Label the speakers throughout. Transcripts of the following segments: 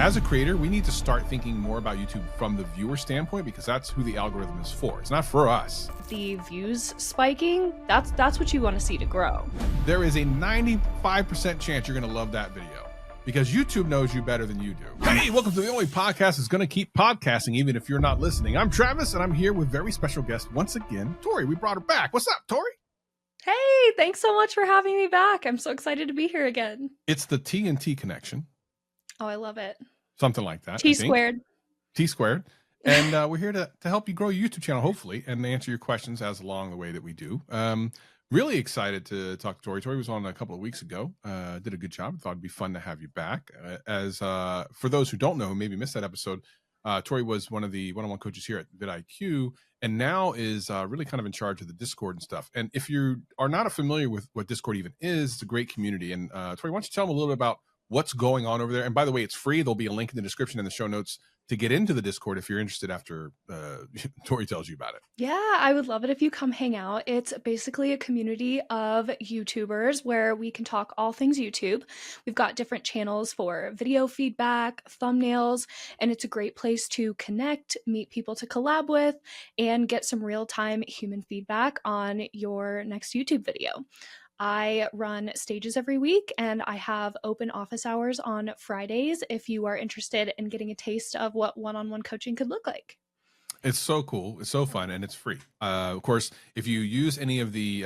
Speaker 1: as a creator, we need to start thinking more about YouTube from the viewer standpoint, because that's who the algorithm is for. It's not for us.
Speaker 2: The views spiking, that's what you want to see to grow.
Speaker 1: There is a 95% chance you're going to love that video because YouTube knows you better than you do. Hey, welcome to the only podcast that's going to keep podcasting even if you're not listening. I'm Travis, and I'm here with very special guest once again, Tori. We brought her back. What's up, Tori?
Speaker 2: Hey, thanks so much for having me back. I'm so excited to be here again.
Speaker 1: It's the TNT connection.
Speaker 2: Oh, I love it.
Speaker 1: Something like that.
Speaker 2: T squared.
Speaker 1: T squared. And we're here to help you grow your YouTube channel, hopefully, and answer your questions as along the way that we do. Really excited to talk to Tori. Tori was on a couple of weeks ago. Did a good job. Thought it'd be fun to have you back. For those who don't know, who maybe missed that episode, Tori was one of the one-on-one coaches here at VidIQ, and now is really kind of in charge of the Discord and stuff. And if you are not familiar with what Discord even is, it's a great community. And Tori, why don't you tell them a little bit about what's going on over there? And by the way, it's free. There'll be a link in the description and the show notes to get into the Discord if you're interested after Tori tells you about it.
Speaker 2: Yeah, I would love it if you come hang out. It's basically a community of YouTubers where we can talk all things YouTube. We've got different channels for video feedback, thumbnails, and it's a great place to connect, meet people to collab with, and get some real-time human feedback on your next YouTube video. I run stages every week, and I have open office hours on Fridays if you are interested in getting a taste of what one-on-one coaching could look like.
Speaker 1: It's so cool. It's so fun, and it's free. Of course, if you use any of the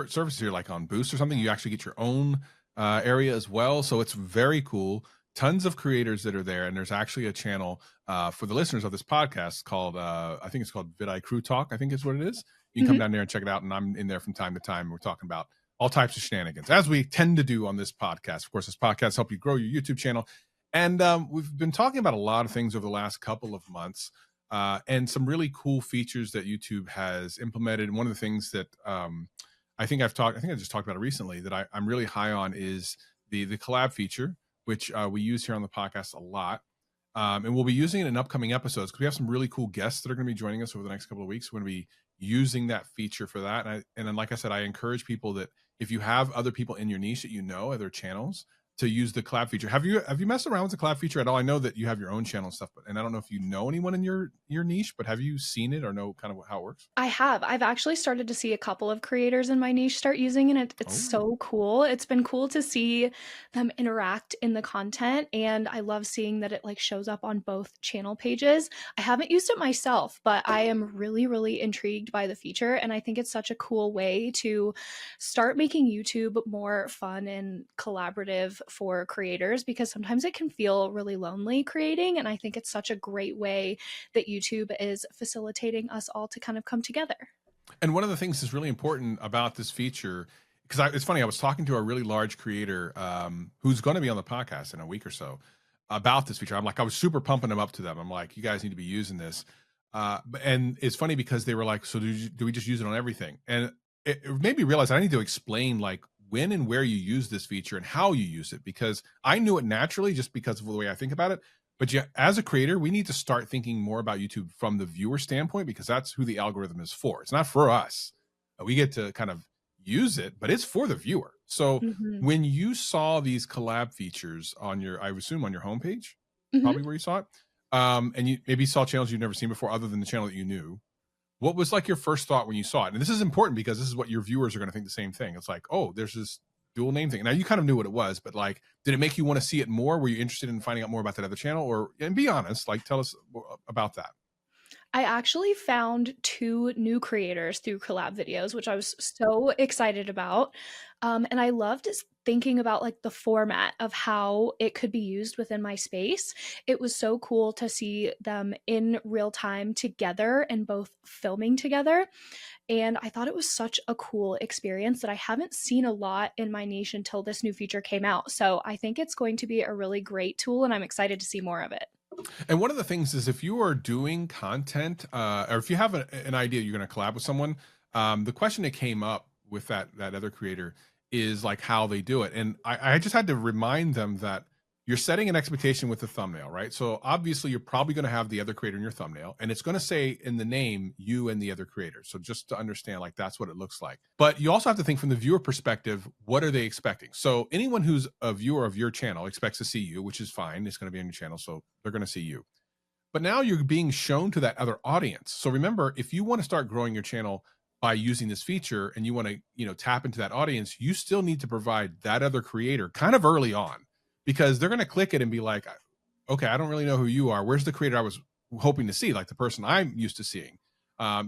Speaker 1: services here, like on Boost or something, you actually get your own area as well. So it's very cool. Tons of creators that are there, and there's actually a channel for the listeners of this podcast called, I think it's called VidIQ Talk, I think is what it is. You can come down there and check it out, and I'm in there from time to time. We're talking about all types of shenanigans, as we tend to do on this podcast. Of course, this podcast helps you grow your YouTube channel. And we've been talking about a lot of things over the last couple of months and some really cool features that YouTube has implemented. And one of the things that I think I just talked about it recently that I'm really high on is the collab feature, which we use here on the podcast a lot. And we'll be using it in upcoming episodes because we have some really cool guests that are going to be joining us over the next couple of weeks. We're going to be using that feature for that. And then, like I said, I encourage people that if you have other people in your niche that you know, other channels, to use the collab feature. Have you messed around with the collab feature at all? I know that you have your own channel and stuff, and I don't know if you know anyone in your niche, but have you seen it or know kind of how it works?
Speaker 2: I have. I've actually started to see a couple of creators in my niche start using it. It's so cool. It's been cool to see them interact in the content, and I love seeing that it like shows up on both channel pages. I haven't used it myself, but I am really, really intrigued by the feature, and I think it's such a cool way to start making YouTube more fun and collaborative for creators, because sometimes it can feel really lonely creating, and I think it's such a great way that YouTube is facilitating us all to kind of come together.
Speaker 1: And one of the things that's really important about this feature, because it's funny, I was talking to a really large creator who's going to be on the podcast in a week or so about this feature. I was super pumping them up to them. I'm like, you guys need to be using this. And it's funny because they were like, so do we just use it on everything? And it made me realize I need to explain like when and where you use this feature and how you use it, because I knew it naturally just because of the way I think about it. But yeah, as a creator, we need to start thinking more about YouTube from the viewer standpoint, because that's who the algorithm is for. It's not for us. We get to kind of use it, but it's for the viewer. So when you saw these collab features on your, I assume on your homepage, probably where you saw it, and you maybe saw channels you've never seen before other than the channel that you knew, what was like your first thought when you saw it? And this is important because this is what your viewers are going to think the same thing. It's like, oh, there's this dual name thing. Now you kind of knew what it was, but like, did it make you want to see it more? Were you interested in finding out more about that other channel? Or, and be honest, like tell us about that.
Speaker 2: I actually found 2 new creators through collab videos, which I was so excited about. And I loved thinking about like the format of how it could be used within my space. It was so cool to see them in real time together and both filming together. And I thought it was such a cool experience that I haven't seen a lot in my niche until this new feature came out. So I think it's going to be a really great tool, and I'm excited to see more of it.
Speaker 1: And one of the things is if you are doing content or if you have an idea you're going to collab with someone, the question that came up with that other creator is like how they do it. And I just had to remind them that you're setting an expectation with the thumbnail, right? So obviously you're probably going to have the other creator in your thumbnail, and it's going to say in the name you and the other creator. So just to understand, like, that's what it looks like. But you also have to think from the viewer perspective, what are they expecting? So anyone who's a viewer of your channel expects to see you, which is fine. It's going to be on your channel, so they're going to see you. But now you're being shown to that other audience. So remember, if you want to start growing your channel by using this feature and you want to, tap into that audience, you still need to provide that other creator kind of early on, because they're going to click it and be like, okay, I don't really know who you are. Where's the creator I was hoping to see? Like the person I'm used to seeing.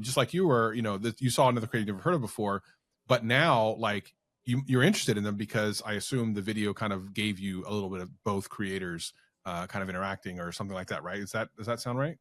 Speaker 1: Just like you were, that you saw another creator you've never heard of before, but now like you're interested in them because I assume the video kind of gave you a little bit of both creators kind of interacting or something like that, right? Does that sound right?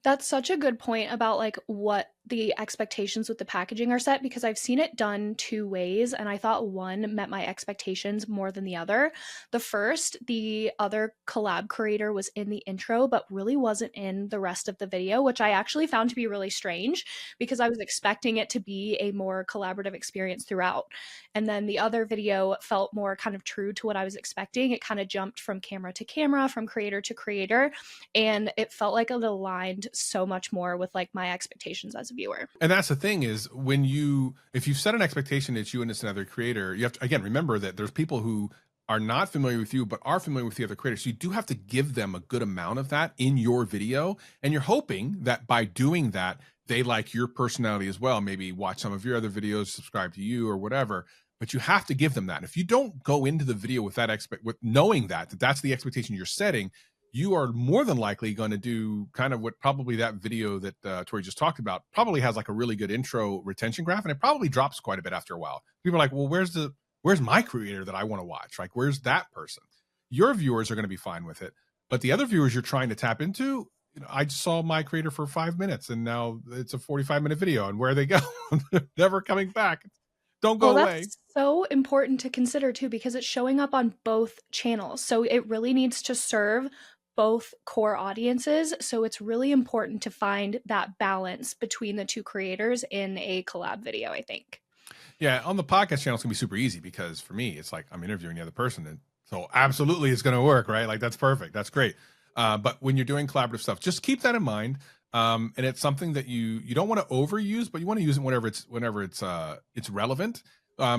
Speaker 2: That's such a good point about like what the expectations with the packaging are set, because I've seen it done two ways and I thought one met my expectations more than the other. The first, the other collab creator was in the intro but really wasn't in the rest of the video, which I actually found to be really strange because I was expecting it to be a more collaborative experience throughout. And then the other video felt more kind of true to what I was expecting. It kind of jumped from camera to camera, from creator to creator, and it felt like it aligned so much more with like my expectations as a viewer.
Speaker 1: And that's the thing is, if you've set an expectation that you and this another creator, you have to, again, remember that there's people who are not familiar with you, but are familiar with the other creators. So you do have to give them a good amount of that in your video. And you're hoping that by doing that, they like your personality as well. Maybe watch some of your other videos, subscribe to you or whatever, but you have to give them that. And if you don't go into the video with with knowing that that's the expectation you're setting, you are more than likely going to do kind of what probably that video that Tori just talked about probably has like a really good intro retention graph, and it probably drops quite a bit after a while. People are like, well, where's my creator that I want to watch? Like, where's that person? Your viewers are going to be fine with it, but the other viewers you're trying to tap into, I just saw my creator for 5 minutes and now it's a 45-minute video, and where they go, never coming back. Don't go
Speaker 2: Well,
Speaker 1: away.
Speaker 2: that's so important to consider too, because it's showing up on both channels. So it really needs to serve both core audiences. So it's really important to find that balance between the two creators in a collab video, I think.
Speaker 1: Yeah, on the podcast channel, it's gonna be super easy because for me, it's like I'm interviewing the other person, and so absolutely, it's gonna work, right? Like that's perfect, that's great. But when you're doing collaborative stuff, just keep that in mind. And it's something that you don't want to overuse, but you want to use it whenever it's relevant.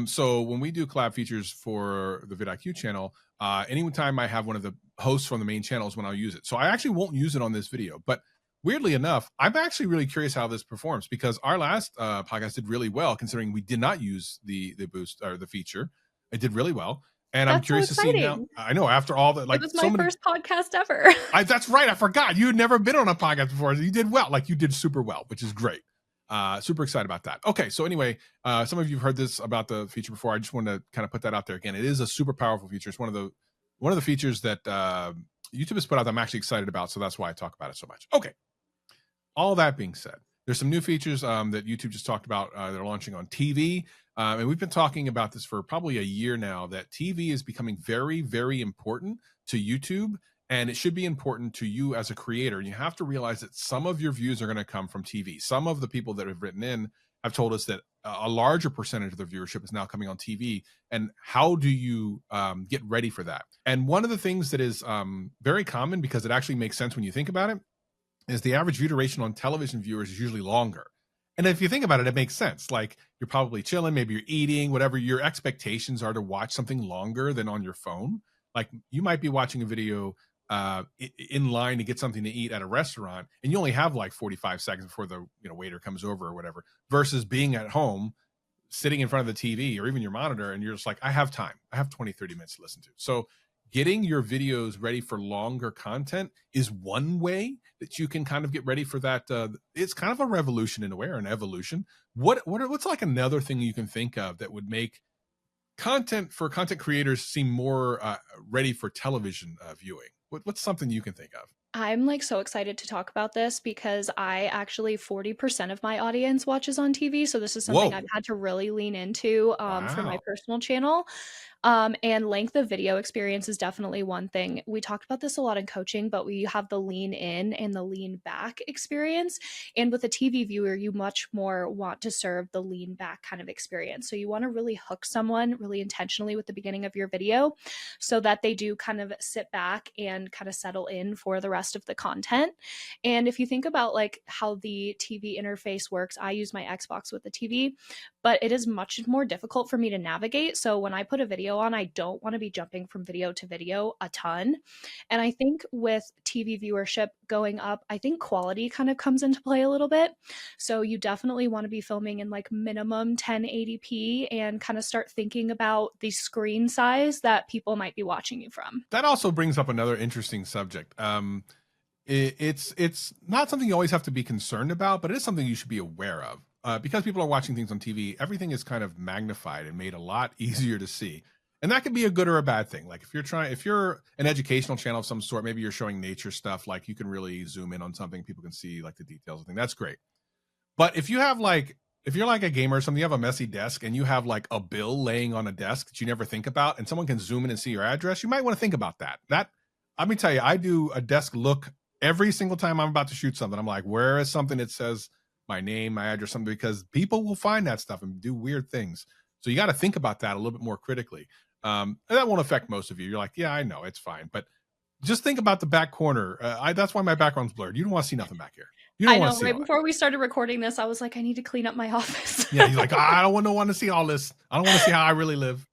Speaker 1: So when we do collab features for the VidIQ channel, anytime I have one of the hosts from the main channel is when I'll use it. So I actually won't use it on this video, but weirdly enough, I'm actually really curious how this performs, because our last podcast did really well considering we did not use the boost or the feature. It did really well. And I'm
Speaker 2: That's so
Speaker 1: curious to see now.
Speaker 2: exciting.
Speaker 1: I know after all that,
Speaker 2: It
Speaker 1: like
Speaker 2: was
Speaker 1: so
Speaker 2: my
Speaker 1: many.
Speaker 2: first podcast ever.
Speaker 1: That's right. I forgot you had never been on a podcast before. You did well. Like you did super well, which is great. Super excited about that. Okay, so anyway, some of you have heard this about the feature before. I just want to kind of put that out there again. It is a super powerful feature. It's one of the features that YouTube has put out that I'm actually excited about. So that's why I talk about it so much. Okay. All that being said, there's some new features that YouTube just talked about. They're launching on TV. And we've been talking about this for probably a year now, that TV is becoming very, very important to YouTube. And it should be important to you as a creator. And you have to realize that some of your views are going to come from TV. Some of the people that have written in have told us that a larger percentage of their viewership is now coming on TV. And how do you get ready for that? And one of the things that is very common, because it actually makes sense when you think about it, is the average view duration on television viewers is usually longer. And if you think about it, it makes sense. Like you're probably chilling, maybe you're eating, whatever your expectations are to watch something longer than on your phone. Like you might be watching a video in line to get something to eat at a restaurant, and you only have like 45 seconds before the waiter comes over or whatever, versus being at home, sitting in front of the TV or even your monitor, and you're just like, I have time. I have 20, 30 minutes to listen to. So getting your videos ready for longer content is one way that you can kind of get ready for that. It's kind of a revolution in a way, or an evolution. What's like another thing you can think of that would make content creators seem more ready for television viewing? What's something you can think of?
Speaker 2: I'm like so excited to talk about this because I actually 40% of my audience watches on TV. So this is something
Speaker 1: Whoa.
Speaker 2: I've had to really lean into for my
Speaker 1: Wow.
Speaker 2: personal channel. And length of video experience is definitely one thing. We talked about this a lot in coaching, but we have the lean in and the lean back experience. And with a TV viewer, you much more want to serve the lean back kind of experience. So you want to really hook someone really intentionally with the beginning of your video so that they do kind of sit back and kind of settle in for the rest of the content. And if you think about like how the TV interface works, I use my Xbox with the TV, but it is much more difficult for me to navigate. So when I put a video on, I don't want to be jumping from video to video a ton. And I think with TV viewership going up, I think quality kind of comes into play a little bit. So you definitely want to be filming in like minimum 1080p and kind of start thinking about the screen size that people might be watching you from.
Speaker 1: That also brings up another interesting subject. It's not something you always have to be concerned about, but it is something you should be aware of. Because people are watching things on TV, everything is kind of magnified and made a lot easier to see. And that could be a good or a bad thing. Like if you're an educational channel of some sort, maybe you're showing nature stuff, like you can really zoom in on something, people can see like the details of thing. That's great. But if you're like a gamer or something, you have a messy desk and you have like a bill laying on a desk that you never think about, and someone can zoom in and see your address, you might want to think about that. Let me tell you, I do a desk look every single time I'm about to shoot something. I'm like, where is something that says my name, my address, something, because people will find that stuff and do weird things. So you got to think about that a little bit more critically. And that won't affect most of you. You're like, yeah, I know, it's fine. But just think about the back corner. That's why my background's blurred. You don't want to see nothing back here. You don't
Speaker 2: I
Speaker 1: want
Speaker 2: know,
Speaker 1: to see
Speaker 2: right
Speaker 1: all that.
Speaker 2: before we started recording this, I was like, I need to clean up my office.
Speaker 1: Yeah, he's like, I don't want to see all this. I don't want to see how I really live.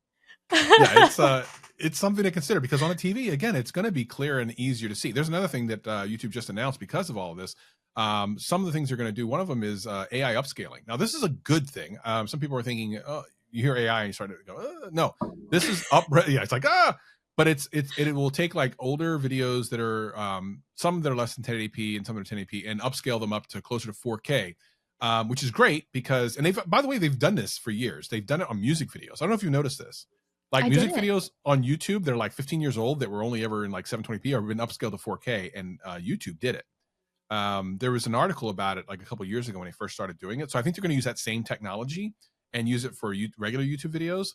Speaker 1: Yeah, it's something to consider, because on a TV, again, it's going to be clearer and easier to see. There's another thing that YouTube just announced because of all of this. Some of the things they're going to do, one of them is AI upscaling. Now, this is a good thing. Some people are thinking, oh, you hear AI and you start to go, no, this is yeah, it's like, but it will take like older videos that are some that are less than 1080p and some that are 1080p and upscale them up to closer to 4K, which is great because, and by the way, they've done this for years. They've done it on music videos. I don't know if you've noticed this. Like
Speaker 2: I
Speaker 1: music
Speaker 2: didn't.
Speaker 1: videos on YouTube, they're like 15 years old that were only ever in like 720p or been upscaled to 4K, and YouTube did it. There was an article about it like a couple of years ago when they first started doing it. So I think they're going to use that same technology and use it for regular YouTube videos.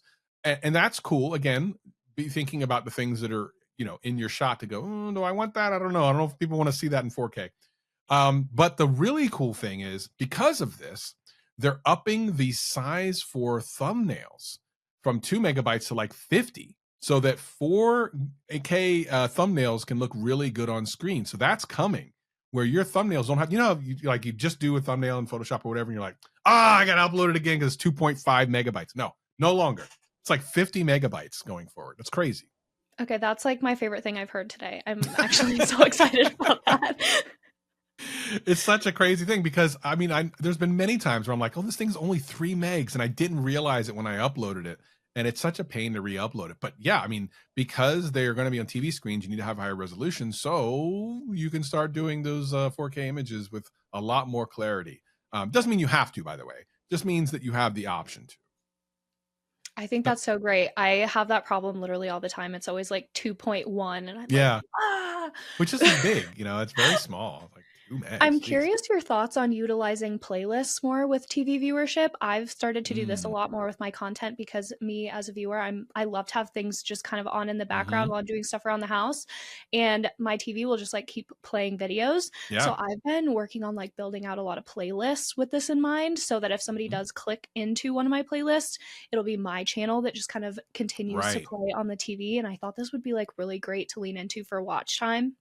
Speaker 1: And that's cool. Again, be thinking about the things that are, in your shot to go, do I want that? I don't know. I don't know if people want to see that in 4K. But the really cool thing is, because of this, they're upping the size for thumbnails from 2 megabytes to like 50, so that 4K thumbnails can look really good on screen. So that's coming, where your thumbnails don't have, you just do a thumbnail in Photoshop or whatever, and you're like, I got to upload it again because it's 2.5 megabytes. No longer. It's like 50 megabytes going forward. That's crazy.
Speaker 2: Okay, that's like my favorite thing I've heard today. I'm actually so excited about that.
Speaker 1: It's such a crazy thing because there's been many times where I'm like, this thing's only 3 megs, and I didn't realize it when I uploaded it. And it's such a pain to re-upload it. But yeah, because they're going to be on TV screens, you need to have higher resolution, so you can start doing those 4K images with a lot more clarity. Doesn't mean you have to, by the way. Just means that you have the option to.
Speaker 2: I think that's so great. I have that problem literally all the time. It's always like 2.1, and I'm like,
Speaker 1: which isn't big. It's very small. Like 2 megs.
Speaker 2: I'm curious your thoughts on utilizing playlists more with TV viewership. I've started to do this a lot more with my content because me as a viewer, I love to have things just kind of on in the background while I'm doing stuff around the house, and my TV will just like keep playing videos.
Speaker 1: Yeah.
Speaker 2: So I've been working on like building out a lot of playlists with this in mind, so that if somebody does click into one of my playlists, it'll be my channel that just kind of continues to play on the TV. And I thought this would be like really great to lean into for watch time.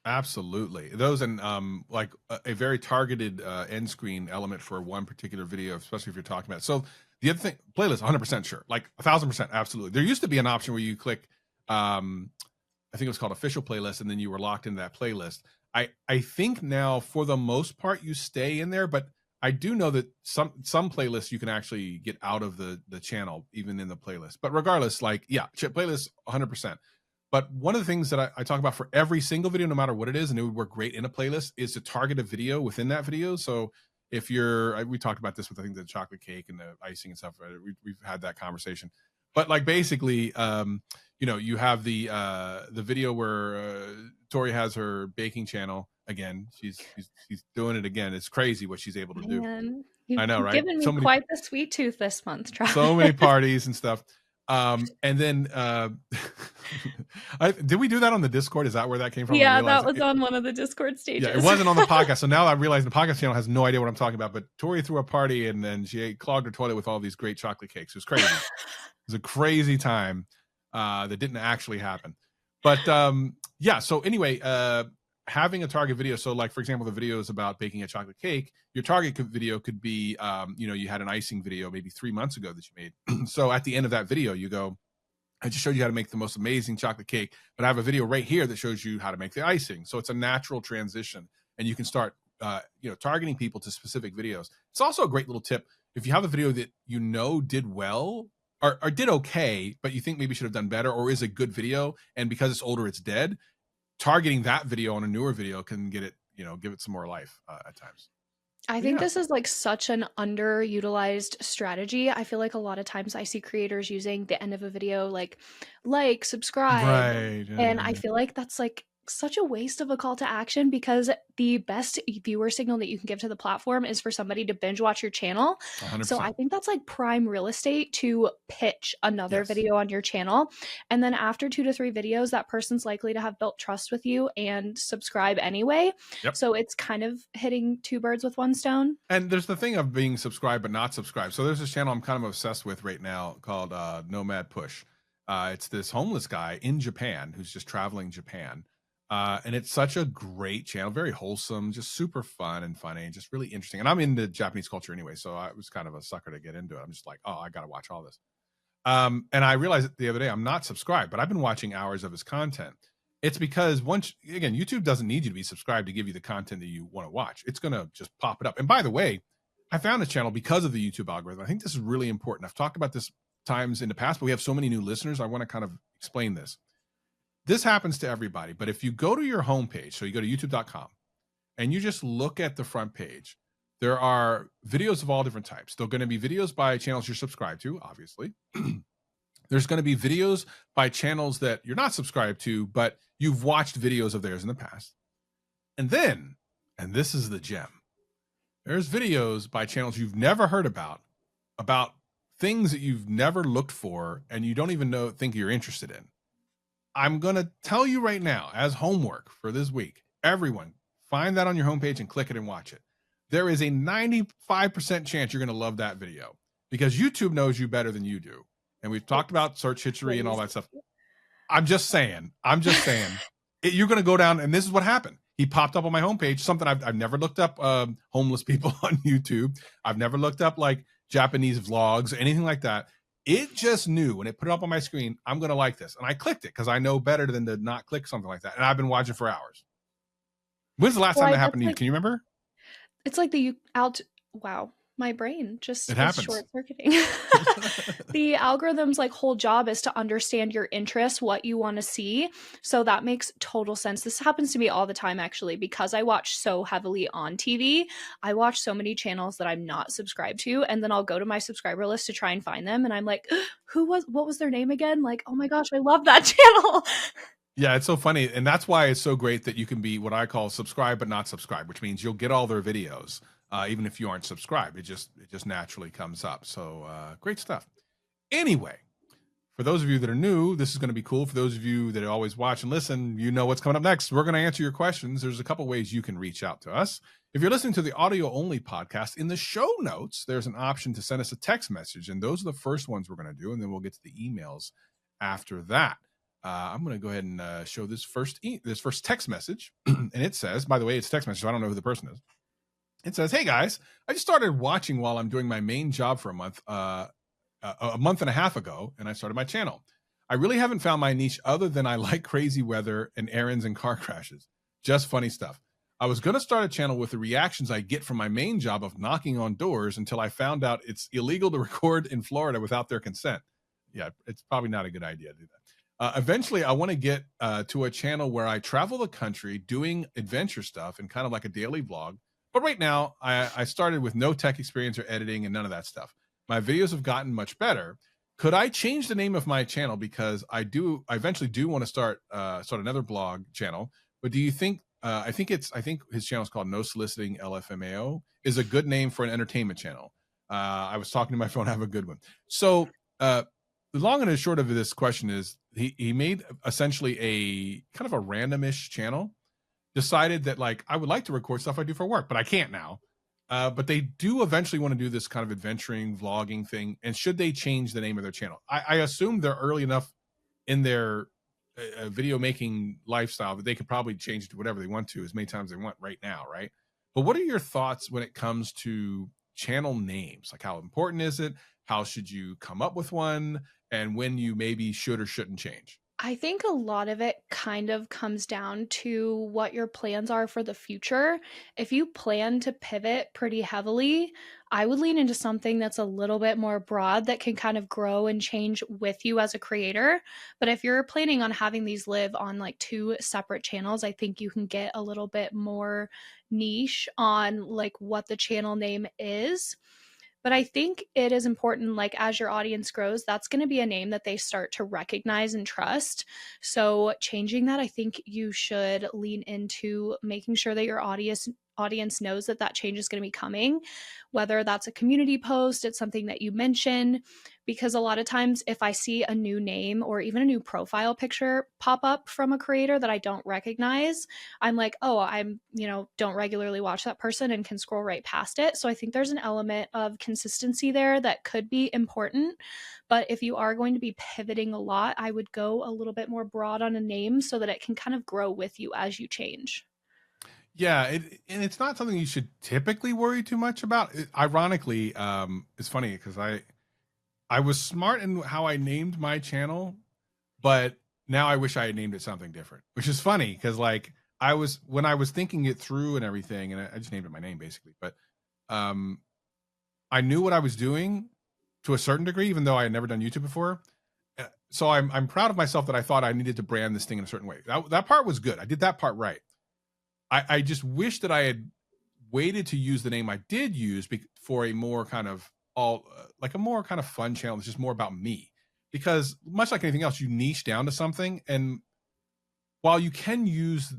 Speaker 1: Absolutely. Those, and like a very targeted end screen element for one particular video, especially if you're talking about it. So the other thing, playlist, 100% sure, like 1,000% absolutely. There used to be an option where you click, I think it was called official playlist, and then you were locked into that playlist. I think now for the most part you stay in there, but I do know that some playlists you can actually get out of the channel even in the playlist. But regardless, like, yeah, playlist 100%. But one of the things that I talk about for every single video, no matter what it is, and it would work great in a playlist, is to target a video within that video. So if we talked about this with, I think, the chocolate cake and the icing and stuff, right? We've had that conversation. But like basically, you have the video where Tori has her baking channel again. She's doing it again. It's crazy what she's able to do.
Speaker 2: You've
Speaker 1: I know, right?
Speaker 2: Given me quite the sweet tooth this month, Travis.
Speaker 1: So many parties and stuff. And then did we do that on the Discord? Is that where that came from? I
Speaker 2: Yeah,
Speaker 1: realized
Speaker 2: that was on one of the Discord
Speaker 1: yeah, it
Speaker 2: stages.
Speaker 1: wasn't on the podcast. So now I realize the podcast channel has no idea what I'm talking about. But Tori threw a party and then she clogged her toilet with all these great chocolate cakes. It was crazy. It was a crazy time that didn't actually happen. But yeah, so anyway, having a target video. So like, for example, the video is about baking a chocolate cake. Your target video could be, you had an icing video maybe 3 months ago that you made. So at the end of that video, you go, I just showed you how to make the most amazing chocolate cake, but I have a video right here that shows you how to make the icing. So it's a natural transition, and you can start, targeting people to specific videos. It's also a great little tip if you have a video that did well or did okay, but you think maybe should have done better, or is a good video, and because it's older, it's dead. Targeting that video on a newer video can get it, give it some more life at times.
Speaker 2: I think this is like such an underutilized strategy. I feel like a lot of times I see creators using the end of a video like, subscribe.
Speaker 1: Right.
Speaker 2: And I feel like that's like such a waste of a call to action, because the best viewer signal that you can give to the platform is for somebody to binge watch your channel.
Speaker 1: 100%.
Speaker 2: So I think that's like prime real estate to pitch another video on your channel. And then after 2 to 3 videos, that person's likely to have built trust with you and subscribe anyway.
Speaker 1: Yep.
Speaker 2: So it's kind of hitting 2 birds with 1 stone.
Speaker 1: And there's the thing of being subscribed but not subscribed. So there's this channel I'm kind of obsessed with right now called Nomad Push. It's this homeless guy in Japan who's just traveling Japan. And it's such a great channel, very wholesome, just super fun and funny and just really interesting. And I'm into Japanese culture anyway, so I was kind of a sucker to get into it. I'm just like, oh, I got to watch all this. And I realized the other day I'm not subscribed, but I've been watching hours of his content. It's because YouTube doesn't need you to be subscribed to give you the content that you want to watch. It's going to just pop it up. And by the way, I found this channel because of the YouTube algorithm. I think this is really important. I've talked about this times in the past, but we have so many new listeners. I want to kind of explain this. This happens to everybody, but if you go to your homepage, so you go to youtube.com and you just look at the front page, there are videos of all different types. There are going to be videos by channels you're subscribed to, obviously. There's going to be videos by channels that you're not subscribed to, but you've watched videos of theirs in the past. And then, and this is the gem, there's videos by channels you've never heard about things that you've never looked for and you don't even think you're interested in. I'm going to tell you right now, as homework for this week, everyone, find that on your homepage and click it and watch it. There is a 95% chance you're going to love that video because YouTube knows you better than you do. And we've talked about search history and all that stuff. I'm just saying, you're going to go down, and this is what happened. He popped up on my homepage, something I've never looked up, homeless people on YouTube. I've never looked up like Japanese vlogs, anything like that. It just knew when it put it up on my screen, I'm going to like this. And I clicked it because I know better than to not click something like that. And I've been watching for hours. When's the last time that happened to you? Can you remember?
Speaker 2: It's like wow. My brain just is short-circuiting. The algorithm's like whole job is to understand your interests, what you want to see. So that makes total sense. This happens to me all the time, actually, because I watch so heavily on TV. I watch so many channels that I'm not subscribed to, and then I'll go to my subscriber list to try and find them. And I'm like, what was their name again? Like, oh my gosh, I love that channel.
Speaker 1: Yeah, it's so funny. And that's why it's so great that you can be what I call subscribe but not subscribe, which means you'll get all their videos. Even if you aren't subscribed, it just naturally comes up. So great stuff. Anyway, for those of you that are new, this is going to be cool. For those of you that always watch and listen, you know what's coming up next. We're going to answer your questions. There's a couple ways you can reach out to us. If you're listening to the audio only podcast, in the show notes, there's an option to send us a text message. And those are the first ones we're going to do. And then we'll get to the emails after that. I'm going to go ahead and show this first text message. And it says, by the way, it's a text message, so I don't know who the person is. It says, hey guys, I just started watching while I'm doing my main job for a month and a half ago, and I started my channel. I really haven't found my niche other than I like crazy weather and errands and car crashes. Just funny stuff. I was going to start a channel with the reactions I get from my main job of knocking on doors until I found out it's illegal to record in Florida without their consent. Yeah, it's probably not a good idea to do that. Eventually, I want to get to a channel where I travel the country doing adventure stuff and kind of like a daily vlog. But right now, I started with no tech experience or editing and none of that stuff. My videos have gotten much better. Could I change the name of my channel? Because I eventually do want to start another blog channel. But do you think, I think his channel is called No Soliciting LFMAO, is a good name for an entertainment channel. I was talking to my phone, I have a good one. So the long and the short of this question is he made essentially a kind of a randomish channel, decided that like I would like to record stuff I do for work, but I can't now. But they do eventually want to do this kind of adventuring vlogging thing. And should they change the name of their channel? I assume they're early enough in their video making lifestyle that they could probably change it to whatever they want to as many times they want right now, right? But what are your thoughts when it comes to channel names? Like, how important is it? How should you come up with one? And when you maybe should or shouldn't change?
Speaker 2: I think a lot of it kind of comes down to what your plans are for the future. If you plan to pivot pretty heavily, I would lean into something that's a little bit more broad that can kind of grow and change with you as a creator. But if you're planning on having these live on like two separate channels, I think you can get a little bit more niche on like what the channel name is. But I think it is important, like as your audience grows, that's going to be a name that they start to recognize and trust. So changing that, I think you should lean into making sure that your audience knows that that change is going to be coming, whether that's a community post, it's something that you mention. Because a lot of times if I see a new name or even a new profile picture pop up from a creator that I don't recognize, I'm like, oh, don't regularly watch that person and can scroll right past it. So I think there's an element of consistency there that could be important. But if you are going to be pivoting a lot, I would go a little bit more broad on a name so that it can kind of grow with you as you change.
Speaker 1: Yeah, and it's not something you should typically worry too much about. Ironically, it's funny because I was smart in how I named my channel, but now I wish I had named it something different, which is funny because like when I was thinking it through and everything, and I just named it my name basically, but I knew what I was doing to a certain degree, even though I had never done YouTube before. So I'm proud of myself that I thought I needed to brand this thing in a certain way. That part was good. I did that part right. I just wish that I had waited to use the name I did use for a more kind of like a more kind of fun channel. It's just more about me, because much like anything else, you niche down to something. And while you can use,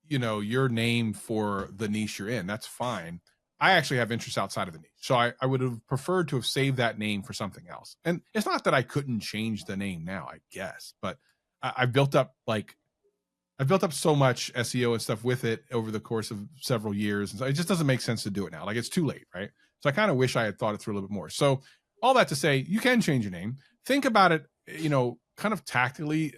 Speaker 1: your name for the niche you're in, that's fine. I actually have interests outside of the niche. So I would have preferred to have saved that name for something else. And it's not that I couldn't change the name now, I guess, but I've built up so much SEO and stuff with it over the course of several years. And so it just doesn't make sense to do it now. Like, it's too late, right? So I kind of wish I had thought it through a little bit more. So all that to say, you can change your name. Think about it, kind of tactfully,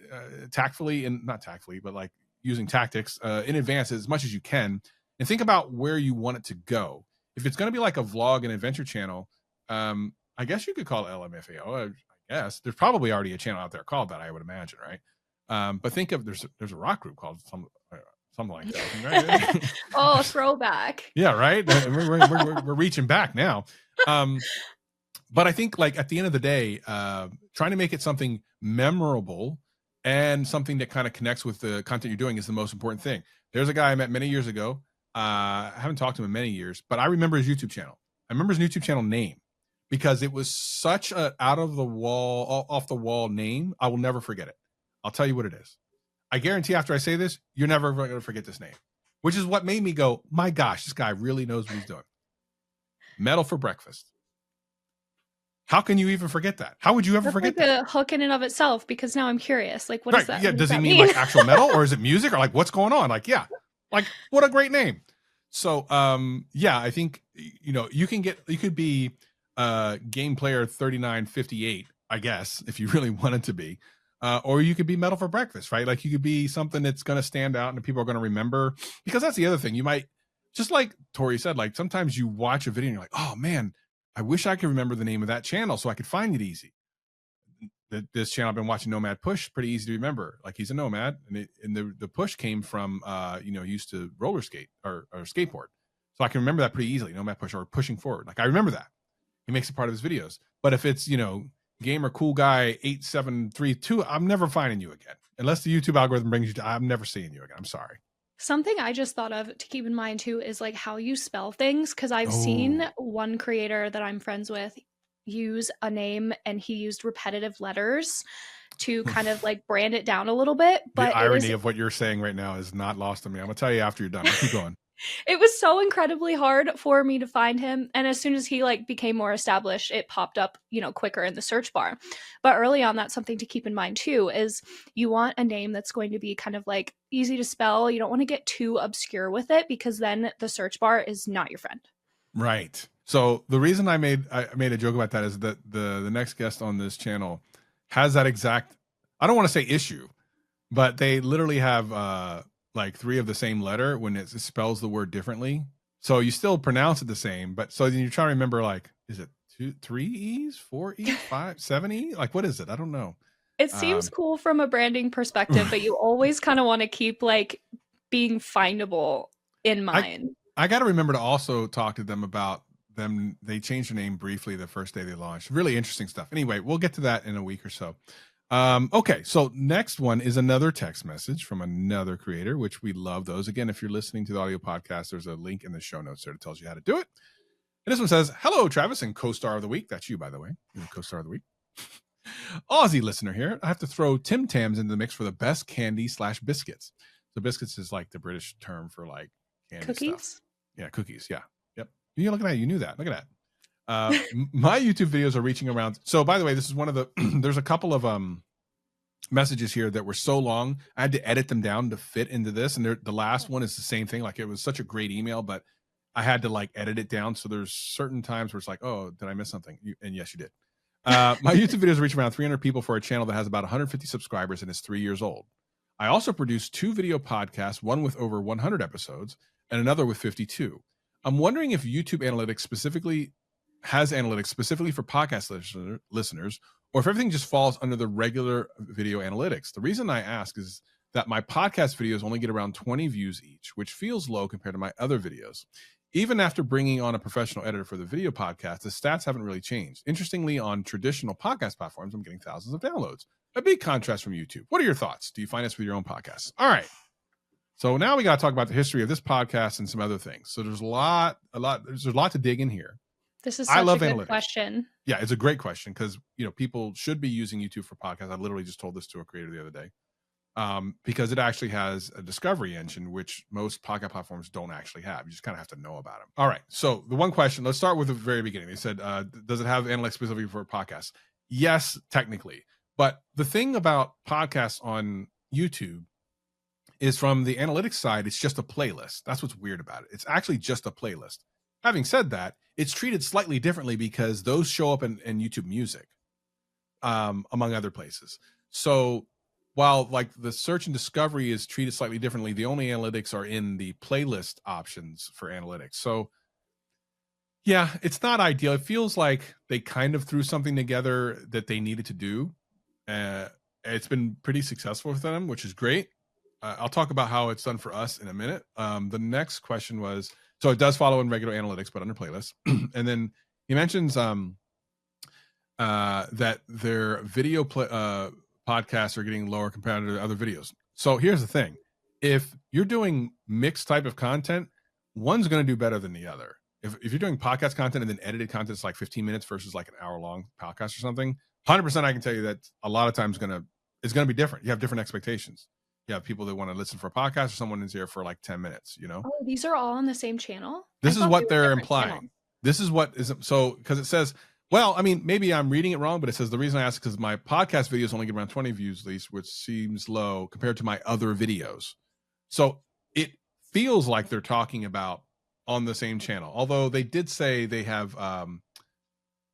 Speaker 1: and not tactfully, but like using tactics in advance as much as you can. And think about where you want it to go. If it's going to be like a vlog and adventure channel, I guess you could call it LMFAO. I guess there's probably already a channel out there called that, I would imagine, right? But think of there's a rock group called something like that, right?
Speaker 2: Oh, throwback.
Speaker 1: Yeah, right. We're reaching back now. But I think like at the end of the day, trying to make it something memorable and something that kind of connects with the content you're doing is the most important thing. There's a guy I met many years ago. I haven't talked to him in many years, but I remember his YouTube channel. I remember his YouTube channel name because it was such a off the wall name. I will never forget it. I'll tell you what it is. I guarantee after I say this, you're never going to forget this name, which is what made me go, my gosh, this guy really knows what he's doing. Metal for breakfast. How can you even forget that? How would you ever forget
Speaker 2: like
Speaker 1: that?
Speaker 2: a hook in and of itself, because now I'm curious. Like, what is that?
Speaker 1: Yeah. Does he mean like actual metal, or is it music, or like what's going on? Like, yeah, like what a great name. So, yeah, I think, you could be game player 3958, I guess, if you really wanted to be. Or you could be metal for breakfast, right? Like you could be something that's going to stand out and people are going to remember, because that's the other thing. You might, just like Tori said, like sometimes you watch a video and you're like, oh man, I wish I could remember the name of that channel so I could find it easy. This channel I've been watching, Nomad Push, pretty easy to remember. Like he's a nomad, and the push came from, he used to roller skate or skateboard. So I can remember that pretty easily, Nomad Push or pushing forward. Like I remember that. He makes it part of his videos. But if it's, gamer cool guy 8732, I'm never finding you again unless the YouTube algorithm brings you to. I'm never seeing you again. I'm sorry.
Speaker 2: Something I just thought of to keep in mind too is like how you spell things, because I've seen one creator that I'm friends with use a name and he used repetitive letters to kind of like brand it down a little bit. But
Speaker 1: the irony of what you're saying right now is not lost on me. I'm gonna tell you after you're done. Keep going.
Speaker 2: It was so incredibly hard for me to find him, and as soon as he like became more established, it popped up, quicker in the search bar. But early on, that's something to keep in mind too, is you want a name that's going to be kind of like easy to spell. You don't want to get too obscure with it, because then the search bar is not your friend.
Speaker 1: Right. So the reason I made a joke about that is that the next guest on this channel has that exact, I don't want to say issue, but they literally have like 3 of the same letter when it spells the word differently. So you still pronounce it the same, but so then you try to remember, like, is it 2, 3 E's, 4 E's, 5, 7 E? Like, what is it? I don't know.
Speaker 2: It seems cool from a branding perspective, but you always kind of want to keep like being findable in mind.
Speaker 1: I got to remember to also talk to them about them. They changed their name briefly the first day they launched. Really interesting stuff. Anyway, we'll get to that in a week or so. Okay, so next one is another text message from another creator, which we love those. Again, if you're listening to the audio podcast, there's a link in the show notes there that tells you how to do it. And this one says, "Hello, Travis and co-star of the week." That's you, by the way. You're the co-star of the week. Aussie listener here. I have to throw Tim Tams into the mix for the best candy / biscuits. So biscuits is like the British term for like candy
Speaker 2: Cookies?
Speaker 1: stuff. Yeah, cookies. Yeah. Yep. You look at that. You knew that. Look at that. My YouTube videos are reaching around. So by the way, this is one of the, there's a couple of messages here that were so long, I had to edit them down to fit into this. And the last one is the same thing. Like, it was such a great email, but I had to like edit it down. So there's certain times where it's like, oh, did I miss something? And yes, you did. My YouTube videos reach around 300 people for a channel that has about 150 subscribers and is 3 years old. I also produce 2 video podcasts, one with over 100 episodes and another with 52. I'm wondering if YouTube analytics has analytics specifically for podcast listeners, or if everything just falls under the regular video analytics. The reason I ask is that my podcast videos only get around 20 views each, which feels low compared to my other videos. Even after bringing on a professional editor for the video podcast, the stats haven't really changed. Interestingly, on traditional podcast platforms, I'm getting thousands of downloads. A big contrast from YouTube. What are your thoughts? Do you find this with your own podcasts? All right. So now we got to talk about the history of this podcast and some other things. So there's a lot to dig in here.
Speaker 2: This is such a good question.
Speaker 1: Yeah, it's a great question because, people should be using YouTube for podcasts. I literally just told this to a creator the other day, because it actually has a discovery engine, which most podcast platforms don't actually have. You just kind of have to know about them. All right. So the one question, let's start with the very beginning. They said, does it have analytics specifically for podcasts? Yes, technically. But the thing about podcasts on YouTube is, from the analytics side, it's just a playlist. That's what's weird about it. It's actually just a playlist. Having said that, it's treated slightly differently because those show up in YouTube Music, among other places. So while like the search and discovery is treated slightly differently, the only analytics are in the playlist options for analytics. So yeah, it's not ideal. It feels like they kind of threw something together that they needed to do. It's been pretty successful for them, which is great. I'll talk about how it's done for us in a minute. The next question was, so it does follow in regular analytics, but under playlists. And then he mentions that their video podcasts are getting lower compared to other videos. So here's the thing. If you're doing mixed type of content, one's going to do better than the other. If you're doing podcast content and then edited content, it's like 15 minutes versus like an hour-long podcast or something, 100% I can tell you that a lot of times it's going to be different. You have different expectations. You have people that want to listen for a podcast, or someone is here for like 10 minutes,
Speaker 2: Oh, these are all on the same channel?
Speaker 1: This is what they're implying. Channels. This is what is, so, because it says, well, I mean, maybe I'm reading it wrong, but it says the reason I ask is because my podcast videos only get around 20 views at least, which seems low compared to my other videos. So it feels like they're talking about on the same channel. Although they did say they have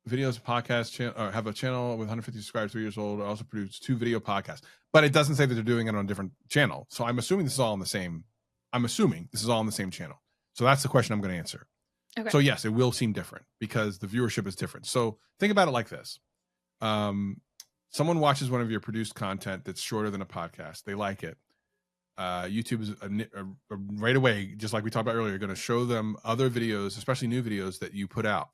Speaker 1: videos, podcast channel, or have a channel with 150 subscribers, 3 years old. I also produce 2 video podcasts, but it doesn't say that they're doing it on a different channel. So I'm assuming this is all on the same. I'm assuming this is all on the same channel. So that's the question I'm going to answer. Okay. So yes, it will seem different because the viewership is different. So think about it like this. Someone watches one of your produced content that's shorter than a podcast. They like it. YouTube is right away, just like we talked about earlier, going to show them other videos, especially new videos that you put out.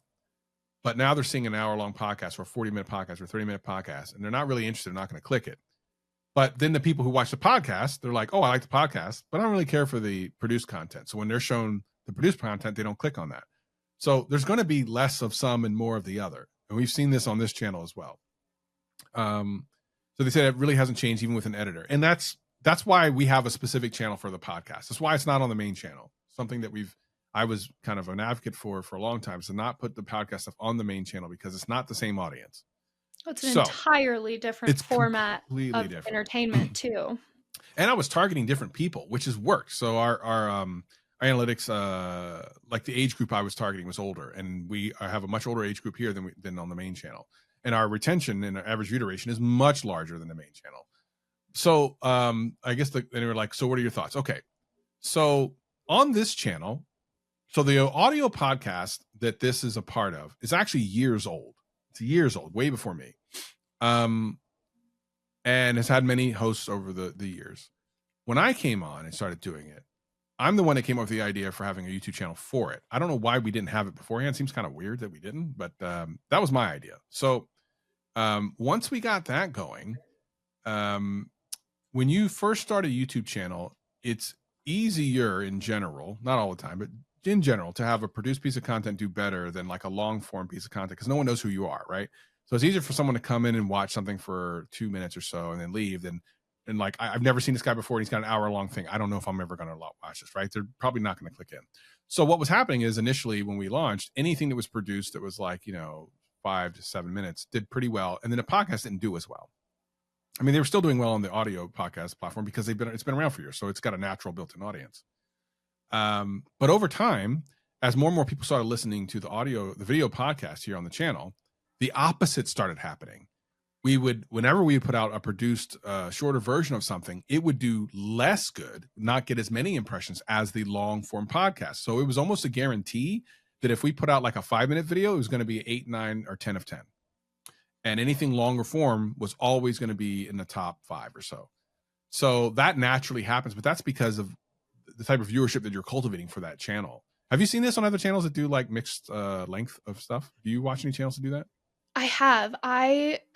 Speaker 1: But now they're seeing an hour-long podcast or a 40-minute podcast or a 30-minute podcast, and they're not really interested. They're not going to click it. But then the people who watch the podcast, they're like, oh, I like the podcast, but I don't really care for the produced content. So when they're shown the produced content, they don't click on that. So there's going to be less of some and more of the other. And we've seen this on this channel as well. So they said it really hasn't changed even with an editor. And that's why we have a specific channel for the podcast. That's why it's not on the main channel. something that I was kind of an advocate for a long time, is to not put the podcast stuff on the main channel because it's not the same audience.
Speaker 2: It's an
Speaker 1: So
Speaker 2: entirely different
Speaker 1: it's
Speaker 2: format
Speaker 1: completely
Speaker 2: of
Speaker 1: different.
Speaker 2: entertainment too.
Speaker 1: And I was targeting different people, which has worked. So our analytics, like the age group I was targeting was older, and I have a much older age group here than on the main channel. And our retention and our average view duration is much larger than the main channel. So I guess they were like, so what are your thoughts? Okay. So on this channel, so the audio podcast that this is a part of is actually years old. It's years old, way before me. And has had many hosts over the years. When I came on and started doing it, I'm the one that came up with the idea for having a YouTube channel for it. I don't know why we didn't have it beforehand. It seems kind of weird that we didn't, but that was my idea. So once we got that going, when you first start a YouTube channel, it's easier in general, not all the time, but in general, to have a produced piece of content do better than like a long form piece of content, because no one knows who you are, right? So it's easier for someone to come in and watch something for 2 minutes or so and then leave than, and like, I've never seen this guy before, and he's got an hour-long thing. I don't know if I'm ever going to watch this, right? They're probably not going to click in. So what was happening is, initially when we launched, anything that was produced that was like, 5 to 7 minutes did pretty well, and then the podcast didn't do as well. I mean, they were still doing well on the audio podcast platform because it's been around for years, so it's got a natural built-in audience. But over time, as more and more people started listening to the video podcast here on the channel, the opposite started happening. Whenever we put out a produced shorter version of something, it would do less good, not get as many impressions as the long form podcast. So it was almost a guarantee that if we put out like a 5-minute video, it was going to be 8, 9, or 10 of 10. And anything longer form was always going to be in the top 5 or so. So that naturally happens, but that's because of the type of viewership that you're cultivating for that channel. Have you seen this on other channels that do like mixed length of stuff? Do you watch any channels that do that?
Speaker 2: I have.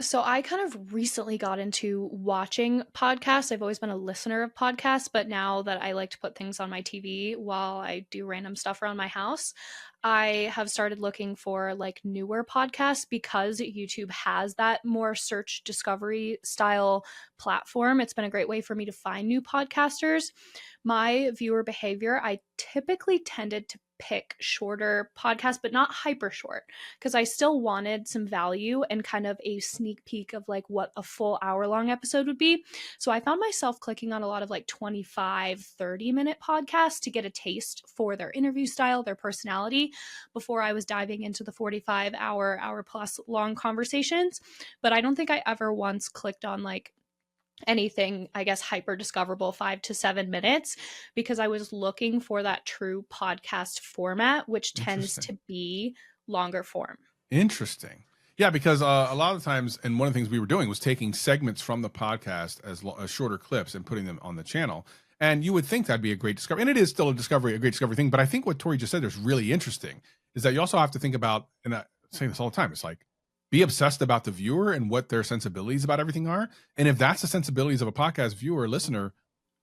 Speaker 2: So I kind of recently got into watching podcasts. I've always been a listener of podcasts, but now that I like to put things on my TV while I do random stuff around my house, I have started looking for like newer podcasts because YouTube has that more search discovery style platform. It's been a great way for me to find new podcasters. My viewer behavior, I typically tended to pick shorter podcasts, but not hyper short, because I still wanted some value and kind of a sneak peek of like what a full hour-long episode would be. So I found myself clicking on a lot of like 25, 30-minute podcasts to get a taste for their interview style, their personality, before I was diving into the 45 hour plus long conversations. But I don't think I ever once clicked on like anything, I guess, hyper discoverable 5 to 7 minutes, because I was looking for that true podcast format, which tends to be longer form.
Speaker 1: Interesting. Yeah, because a lot of the times, and one of the things we were doing was taking segments from the podcast as shorter clips and putting them on the channel. And you would think that'd be a great discovery. And it is still a great discovery thing. But I think what Tori just said is really interesting, is that you also have to think about, and I say this all the time, it's like, be obsessed about the viewer and what their sensibilities about everything are. And if that's the sensibilities of a podcast viewer or listener,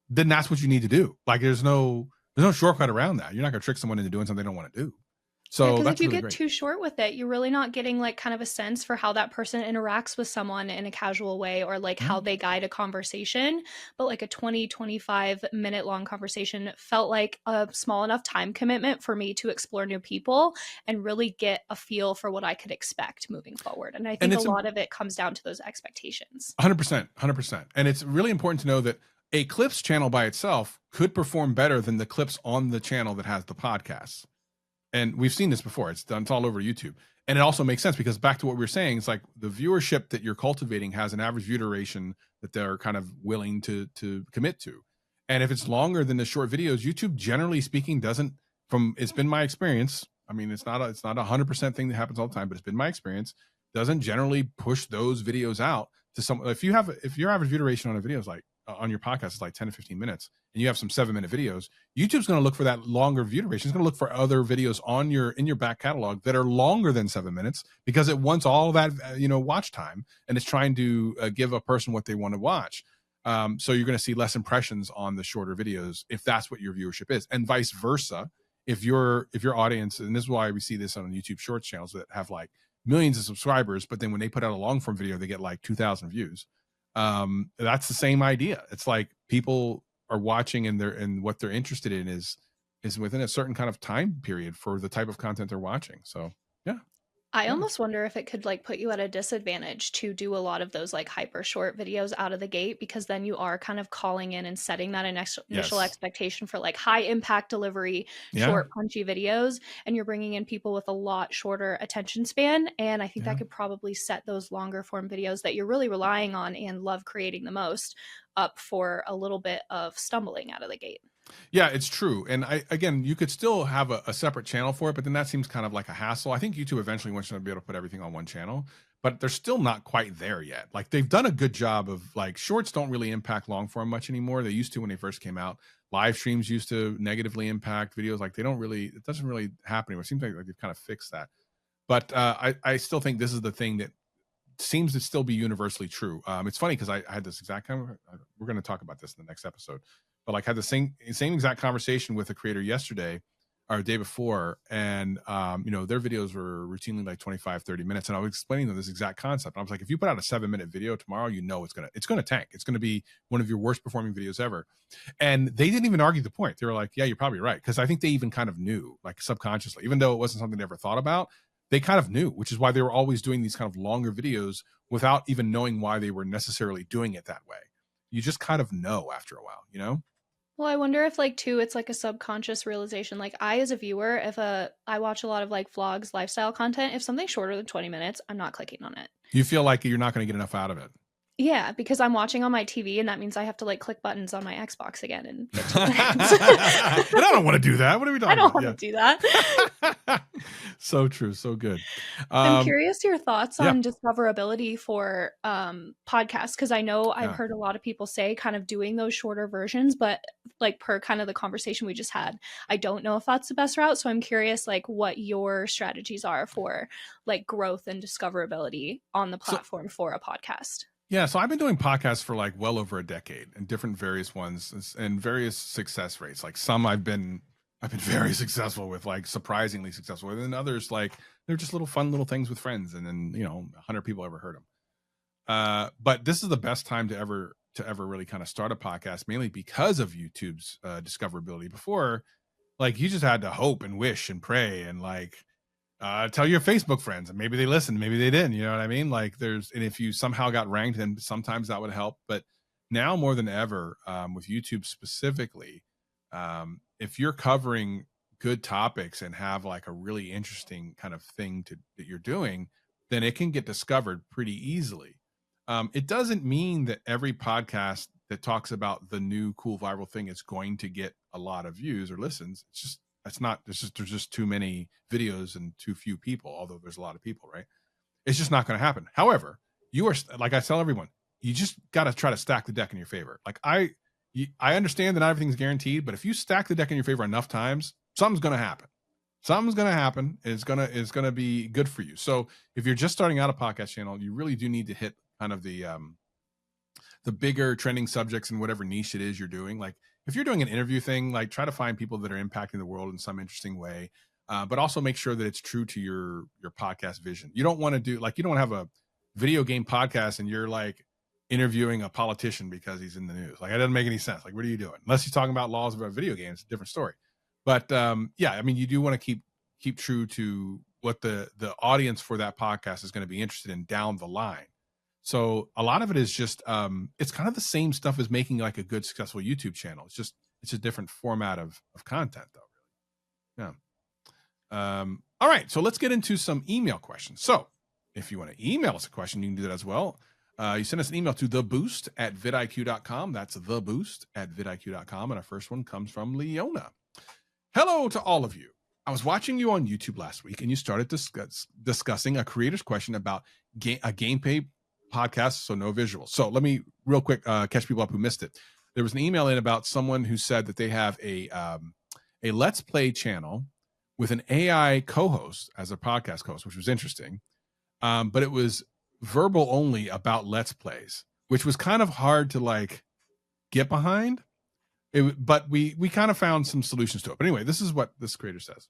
Speaker 1: then that's what you need to do. Like there's no shortcut around that. You're not going to trick someone into doing something they don't want to do. So
Speaker 2: because
Speaker 1: that's
Speaker 2: if you
Speaker 1: really
Speaker 2: get
Speaker 1: great.
Speaker 2: too short with it, you're really not getting like kind of a sense for how that person interacts with someone in a casual way, or like how they guide a conversation. But like a 20, 25-minute long conversation felt like a small enough time commitment for me to explore new people and really get a feel for what I could expect moving forward. And I think a lot of it comes down to those expectations.
Speaker 1: 100%. And it's really important to know that a clips channel by itself could perform better than the clips on the channel that has the podcasts. And we've seen this before. It's all over YouTube. And it also makes sense because back to what we were saying, it's like the viewership that you're cultivating has an average view duration that they're kind of willing to commit to. And if it's longer than the short videos, YouTube, generally speaking, it's been my experience. I mean, it's not a 100% thing that happens all the time, but it's been my experience, doesn't generally push those videos out to some. If your average view duration on a video is like, on your podcast is like 10 to 15 minutes, and you have some 7-minute videos, YouTube's going to look for that longer view duration. It's going to look for other videos in your back catalog that are longer than 7 minutes, because it wants all that, watch time, and it's trying to give a person what they want to watch. So you're going to see less impressions on the shorter videos if that's what your viewership is, and vice versa. If your audience, and this is why we see this on YouTube Shorts channels that have like millions of subscribers, but then when they put out a long form video, they get like 2,000 views. That's the same idea. It's like people are watching, and what they're interested in is is within a certain kind of time period for the type of content they're watching. So yeah.
Speaker 2: I
Speaker 1: Yeah.
Speaker 2: almost wonder if it could like put you at a disadvantage to do a lot of those like hyper short videos out of the gate, because then you are kind of calling in and setting that initial
Speaker 1: Yes.
Speaker 2: expectation for like high impact delivery,
Speaker 1: Yeah.
Speaker 2: short punchy videos, and you're bringing in people with a lot shorter attention span. And I think
Speaker 1: Yeah.
Speaker 2: that could probably set those longer form videos that you're really relying on and love creating the most up for a little bit of stumbling out of the gate.
Speaker 1: Yeah, it's true. And again, you could still have a separate channel for it, but then that seems kind of like a hassle. I think YouTube eventually wants to be able to put everything on one channel, but they're still not quite there yet. Like they've done a good job of like shorts don't really impact long form much anymore. They used to when they first came out. Live streams used to negatively impact videos. Like they don't really, it doesn't really happen anymore. It seems like they've kind of fixed that. But I still think this is the thing that seems to still be universally true. It's funny because I had this exact we're going to talk about this in the next episode, but like had the same exact conversation with a creator yesterday or the day before. And, their videos were routinely like 25-30 minutes. And I was explaining them this exact concept. And I was like, if you put out a 7-minute video tomorrow, it's going to tank. It's going to be one of your worst performing videos ever. And they didn't even argue the point. They were like, yeah, you're probably right. Cause I think they even kind of knew, like subconsciously, even though it wasn't something they ever thought about, they kind of knew, which is why they were always doing these kind of longer videos without even knowing why they were necessarily doing it that way. You just kind of know after a while, you know?
Speaker 2: Well, I wonder if like too, it's like a subconscious realization. Like I, as a viewer, if I watch a lot of like vlogs, lifestyle content, if something's shorter than 20 minutes, I'm not clicking on it.
Speaker 1: You feel like you're not going to get enough out of it.
Speaker 2: Yeah, because I'm watching on my TV, and that means I have to like click buttons on my Xbox again in 15 minutes.
Speaker 1: But I don't want to do that. What are we talking about?
Speaker 2: I don't want to do that.
Speaker 1: So true. So good.
Speaker 2: I'm curious your thoughts on discoverability for podcasts, because I know I've heard a lot of people say kind of doing those shorter versions, but like per kind of the conversation we just had, I don't know if that's the best route. So I'm curious like what your strategies are for like growth and discoverability on the platform for a podcast.
Speaker 1: Yeah, so I've been doing podcasts for like well over a decade, and different various ones and various success rates. Like some I've been very successful with, like surprisingly successful with, and others like they're just little fun little things with friends, and then 100 people ever heard them. But this is the best time to ever really kind of start a podcast, mainly because of YouTube's discoverability. Before, like you just had to hope and wish and pray and like tell your Facebook friends, and maybe they listened, maybe they didn't, you know what I mean? Like and if you somehow got ranked, then sometimes that would help. But now more than ever, with YouTube specifically, if you're covering good topics and have like a really interesting kind of thing that you're doing, then it can get discovered pretty easily. It doesn't mean that every podcast that talks about the new cool viral thing is going to get a lot of views or listens. It's just, there's just too many videos and too few people, although there's a lot of people, right? It's just not going to happen. However, you are, like I tell everyone, you just got to try to stack the deck in your favor. Like I understand that not everything's guaranteed, but if you stack the deck in your favor enough times, something's going to happen. Something's going to happen. It's going to be good for you. So if you're just starting out a podcast channel, you really do need to hit kind of the bigger trending subjects in whatever niche it is you're doing. Like if you're doing an interview thing, like try to find people that are impacting the world in some interesting way, but also make sure that it's true to your podcast vision. You don't want to do like, you don't want to have a video game podcast and you're like interviewing a politician because he's in the news. Like it doesn't make any sense. Like, what are you doing? Unless you're talking about laws about video games, a different story. But yeah, I mean, you do want to keep true to what the audience for that podcast is going to be interested in down the line. So a lot of it is just it's kind of the same stuff as making like a good successful YouTube channel. It's a different format of content though, really. Yeah. All right, so let's get into some email questions. So if you want to email us a question, you can do that as well. You send us an email to theboost@vidiq.com. That's theboost@vidiq.com. And our first one comes from Leona. Hello to all of you. I was watching you on YouTube last week and you started discussing a creator's question about a gameplay podcast, so no visuals. So let me real quick catch people up who missed it. There was an email in about someone who said that they have a Let's Play channel with an AI co-host as a podcast host, which was interesting. But it was verbal only about Let's Plays, which was kind of hard to like get behind. But we kind of found some solutions to it. But anyway, this is what this creator says.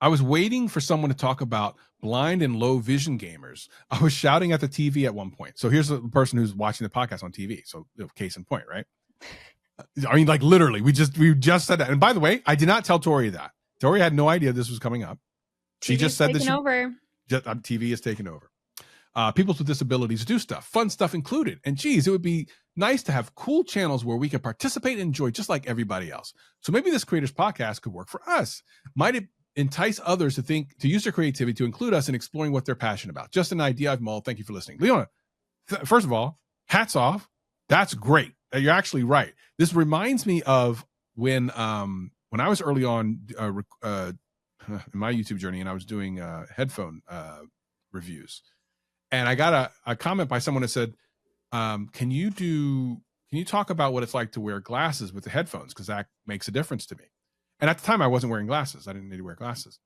Speaker 1: I was waiting for someone to talk about blind and low vision gamers. I was shouting at the TV at one point. So here's the person who's watching the podcast on TV. So case in point, right? I mean, like literally, we just said that. And by the way, I did not tell Tori that. Tori had no idea this was coming up. She
Speaker 2: TV's
Speaker 1: just said
Speaker 2: taking
Speaker 1: that
Speaker 2: over.
Speaker 1: TV is taking over. People with disabilities do stuff, fun stuff included. And geez, it would be nice to have cool channels where we can participate and enjoy just like everybody else. So maybe this creators podcast could work for us. Might it entice others to use their creativity to include us in exploring what they're passionate about? Just an idea I've mulled. Thank you for listening. Leona, first of all, hats off. That's great. You're actually right. This reminds me of when I was early on in my YouTube journey and I was doing headphone reviews. And I got a comment by someone that said, can you talk about what it's like to wear glasses with the headphones? Because that makes a difference to me. And at the time I wasn't wearing glasses. I didn't need to wear glasses.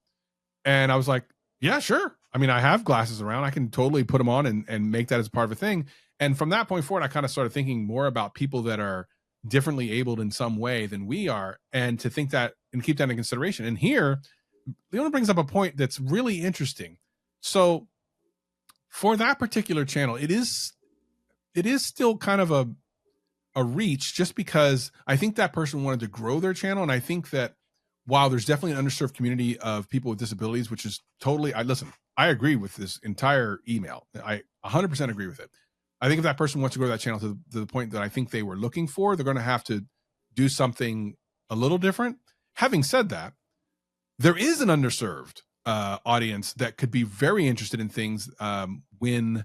Speaker 1: And I was like, yeah, sure. I mean, I have glasses around. I can totally put them on and make that as part of a thing. And from that point forward, I kind of started thinking more about people that are differently abled in some way than we are, and to think that and keep that in consideration. And here, Leona brings up a point that's really interesting. So for that particular channel, it is still kind of a reach, just because I think that person wanted to grow their channel. And I think that while there's definitely an underserved community of people with disabilities, which is totally, I agree with this entire email. I 100% agree with it. I think if that person wants to grow that channel to the point that I think they were looking for, they're going to have to do something a little different. Having said that, there is an underserved audience that could be very interested in things when